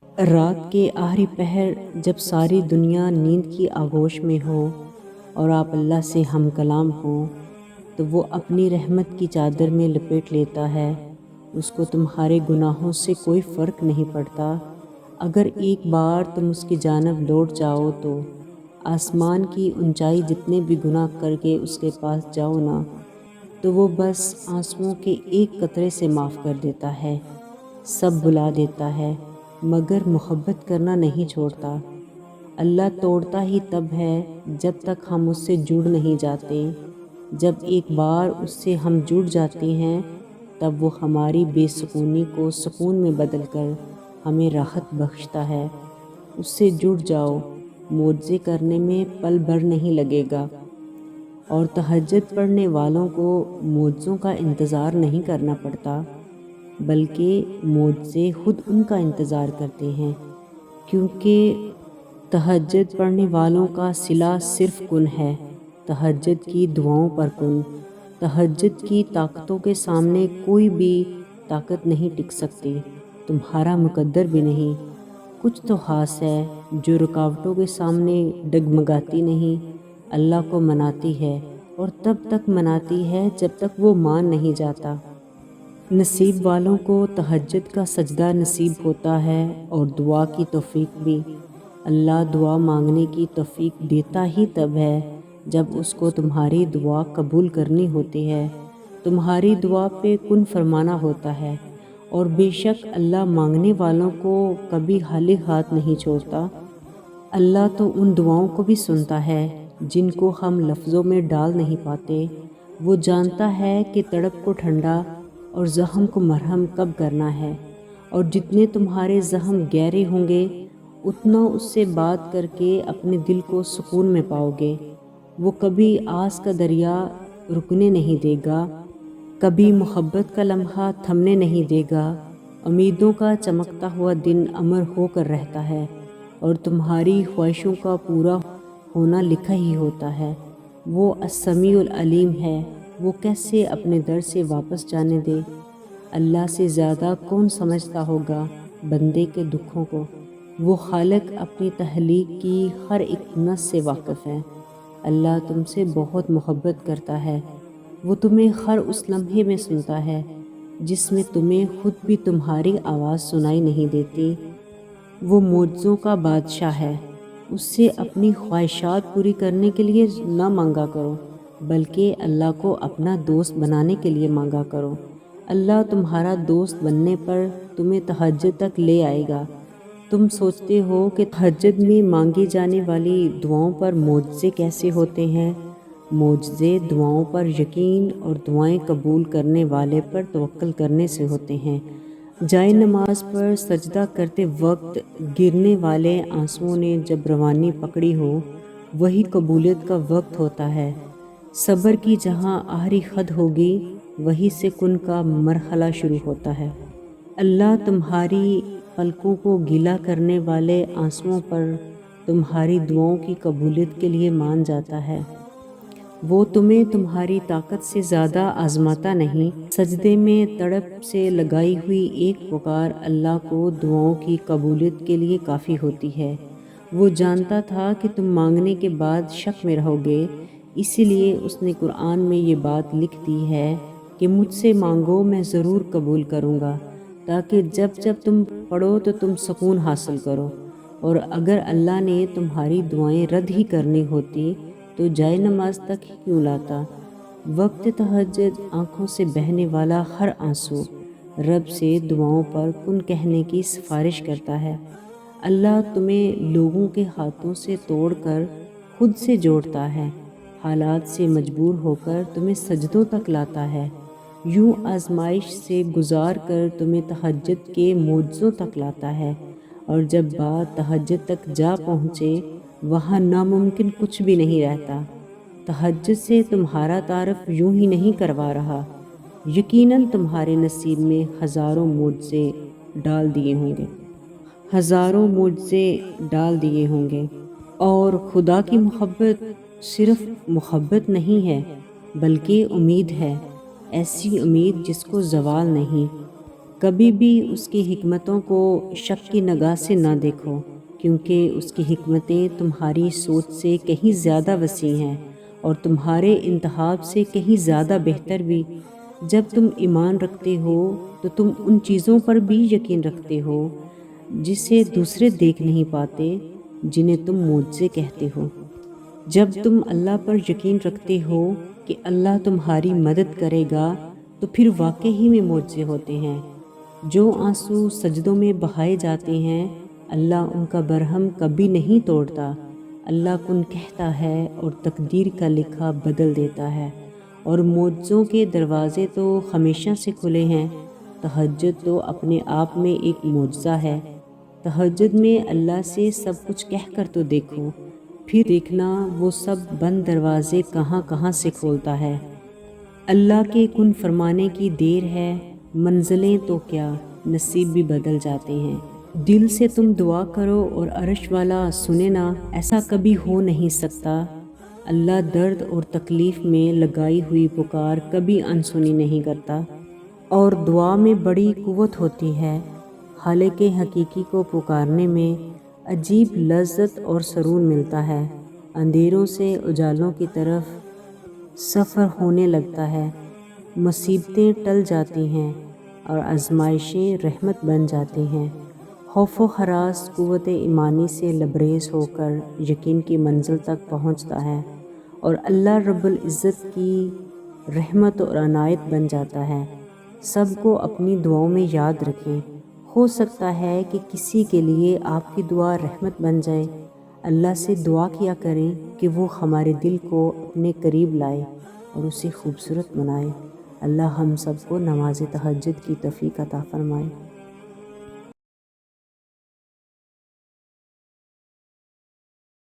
رات کے آخری پہر جب ساری دنیا نیند کی آغوش میں ہو اور آپ اللہ سے ہم کلام ہوں، تو وہ اپنی رحمت کی چادر میں لپیٹ لیتا ہے۔ اس کو تمہارے گناہوں سے کوئی فرق نہیں پڑتا۔ اگر ایک بار تم اس کی جانب لوٹ جاؤ تو آسمان کی اونچائی جتنے بھی گناہ کر کے اس کے پاس جاؤ نا، تو وہ بس آنسوؤں کے ایک قطرے سے معاف کر دیتا ہے، سب بلا دیتا ہے، مگر محبت کرنا نہیں چھوڑتا۔ اللہ توڑتا ہی تب ہے جب تک ہم اس سے جڑ نہیں جاتے۔ جب ایک بار اس سے ہم جڑ جاتے ہیں، تب وہ ہماری بے سکونی کو سکون میں بدل کر ہمیں راحت بخشتا ہے۔ اس سے جڑ جاؤ، معجزے کرنے میں پل بھر نہیں لگے گا۔ اور تہجد پڑھنے والوں کو معجزوں کا انتظار نہیں کرنا پڑتا، بلکہ معجزے خود ان کا انتظار کرتے ہیں، کیونکہ تہجد پڑھنے والوں کا صلہ صرف کن ہے، تہجد کی دعاؤں پر کن۔ تہجد کی طاقتوں کے سامنے کوئی بھی طاقت نہیں ٹک سکتی، تمہارا مقدر بھی نہیں۔ کچھ تو خاص ہے جو رکاوٹوں کے سامنے ڈگمگاتی نہیں، اللہ کو مناتی ہے، اور تب تک مناتی ہے جب تک وہ مان نہیں جاتا۔ نصیب والوں کو تہجد کا سجدہ نصیب ہوتا ہے، اور دعا کی توفیق بھی۔ اللہ دعا مانگنے کی توفیق دیتا ہی تب ہے جب اس کو تمہاری دعا قبول کرنی ہوتی ہے، تمہاری دعا پہ کن فرمانا ہوتا ہے۔ اور بے شک اللہ مانگنے والوں کو کبھی خالی ہاتھ نہیں چھوڑتا۔ اللہ تو ان دعاؤں کو بھی سنتا ہے جن کو ہم لفظوں میں ڈال نہیں پاتے۔ وہ جانتا ہے کہ تڑپ کو ٹھنڈا اور زخم کو مرہم کب کرنا ہے، اور جتنے تمہارے زخم گہرے ہوں گے اتنا اس سے بات کر کے اپنے دل کو سکون میں پاؤ گے۔ وہ کبھی آس کا دریا رکنے نہیں دے گا، کبھی محبت کا لمحہ تھمنے نہیں دے گا۔ امیدوں کا چمکتا ہوا دن امر ہو کر رہتا ہے، اور تمہاری خواہشوں کا پورا ہونا لکھا ہی ہوتا ہے۔ وہ السمیع العلیم ہے، وہ کیسے اپنے در سے واپس جانے دے۔ اللہ سے زیادہ کون سمجھتا ہوگا بندے کے دکھوں کو۔ وہ خالق اپنی تخلیق کی ہر ایک نس سے واقف ہے۔ اللہ تم سے بہت محبت کرتا ہے۔ وہ تمہیں ہر اس لمحے میں سنتا ہے جس میں تمہیں خود بھی تمہاری آواز سنائی نہیں دیتی۔ وہ معجزوں کا بادشاہ ہے، اس سے اپنی خواہشات پوری کرنے کے لیے نہ مانگا کرو، بلکہ اللہ کو اپنا دوست بنانے کے لیے مانگا کرو۔ اللہ تمہارا دوست بننے پر تمہیں تہجد تک لے آئے گا۔ تم سوچتے ہو کہ تہجد میں مانگی جانے والی دعاؤں پر معجزے کیسے ہوتے ہیں؟ معجزے دعاؤں پر یقین اور دعائیں قبول کرنے والے پر توکل کرنے سے ہوتے ہیں۔ جائے نماز پر سجدہ کرتے وقت گرنے والے آنسوؤں نے جب روانی پکڑی ہو، وہی قبولیت کا وقت ہوتا ہے۔ صبر کی جہاں آخری حد ہوگی، وہی سے کن کا مرحلہ شروع ہوتا ہے۔ اللہ تمہاری پلکوں کو گیلا کرنے والے آنسوؤں پر تمہاری دعاؤں کی قبولیت کے لیے مان جاتا ہے۔ وہ تمہیں تمہاری طاقت سے زیادہ آزماتا نہیں۔ سجدے میں تڑپ سے لگائی ہوئی ایک پکار اللہ کو دعاؤں کی قبولیت کے لیے کافی ہوتی ہے۔ وہ جانتا تھا کہ تم مانگنے کے بعد شک میں رہو گے، اسی لیے اس نے قرآن میں یہ بات لکھ دی ہے کہ مجھ سے مانگو میں ضرور قبول کروں گا، تاکہ جب جب تم پڑھو تو تم سکون حاصل کرو۔ اور اگر اللہ نے تمہاری دعائیں رد ہی کرنی ہوتی تو جائے نماز تک ہی کیوں لاتا۔ وقت تہجد آنکھوں سے بہنے والا ہر آنسو رب سے دعاؤں پر کن کہنے کی سفارش کرتا ہے۔ اللہ تمہیں لوگوں کے ہاتھوں سے توڑ کر خود سے جوڑتا ہے، حالات سے مجبور ہو کر تمہیں سجدوں تک لاتا ہے، یوں آزمائش سے گزار کر تمہیں تہجد کے معجزوں تک لاتا ہے۔ اور جب بات تہجد تک جا پہنچے، وہاں ناممکن کچھ بھی نہیں رہتا۔ تہجد سے تمہارا تعارف یوں ہی نہیں کروا رہا، یقیناً تمہارے نصیب میں ہزاروں معجزے ڈال دیے ہوں گے، ہزاروں معجزے ڈال دیے ہوں گے۔ اور خدا کی محبت صرف محبت نہیں ہے، بلکہ امید ہے، ایسی امید جس کو زوال نہیں۔ کبھی بھی اس کی حکمتوں کو شک کی نگاہ سے نہ دیکھو، کیونکہ اس کی حکمتیں تمہاری سوچ سے کہیں زیادہ وسیع ہیں اور تمہارے انتخاب سے کہیں زیادہ بہتر بھی۔ جب تم ایمان رکھتے ہو تو تم ان چیزوں پر بھی یقین رکھتے ہو جسے دوسرے دیکھ نہیں پاتے، جنہیں تم معجزے کہتے ہو۔ جب تم اللہ پر یقین رکھتے ہو کہ اللہ تمہاری مدد کرے گا تو پھر واقعی میں معجزے ہوتے ہیں۔ جو آنسو سجدوں میں بہائے جاتے ہیں، اللہ ان کا برہم کبھی نہیں توڑتا۔ اللہ کن کہتا ہے اور تقدیر کا لکھا بدل دیتا ہے، اور معجزوں کے دروازے تو ہمیشہ سے کھلے ہیں۔ تہجد تو اپنے آپ میں ایک معجزہ ہے۔ تہجد میں اللہ سے سب کچھ کہہ کر تو دیکھو، پھر دیکھنا وہ سب بند دروازے کہاں کہاں سے کھولتا ہے۔ اللہ کے کن فرمانے کی دیر ہے، منزلیں تو کیا نصیب بھی بدل جاتے ہیں۔ دل سے تم دعا کرو اور عرش والا سنے نا، ایسا کبھی ہو نہیں سکتا۔ اللہ درد اور تکلیف میں لگائی ہوئی پکار کبھی انسنی نہیں کرتا، اور دعا میں بڑی قوت ہوتی ہے۔ خالق حقیقی کو پکارنے میں عجیب لذت اور سرور ملتا ہے۔ اندھیروں سے اجالوں کی طرف سفر ہونے لگتا ہے، مصیبتیں ٹل جاتی ہیں اور آزمائشیں رحمت بن جاتی ہیں۔ خوف و ہراس قوت ایمانی سے لبریز ہو کر یقین کی منزل تک پہنچتا ہے، اور اللہ رب العزت کی رحمت اور عنایت بن جاتا ہے۔ سب کو اپنی دعاؤں میں یاد رکھیں، ہو سکتا ہے کہ کسی کے لیے آپ کی دعا رحمت بن جائے۔ اللہ سے دعا کیا کریں کہ وہ ہمارے دل کو اپنے قریب لائے اور اسے خوبصورت بنائے۔ اللہ ہم سب کو نماز تہجد کی توفیق عطا فرمائے۔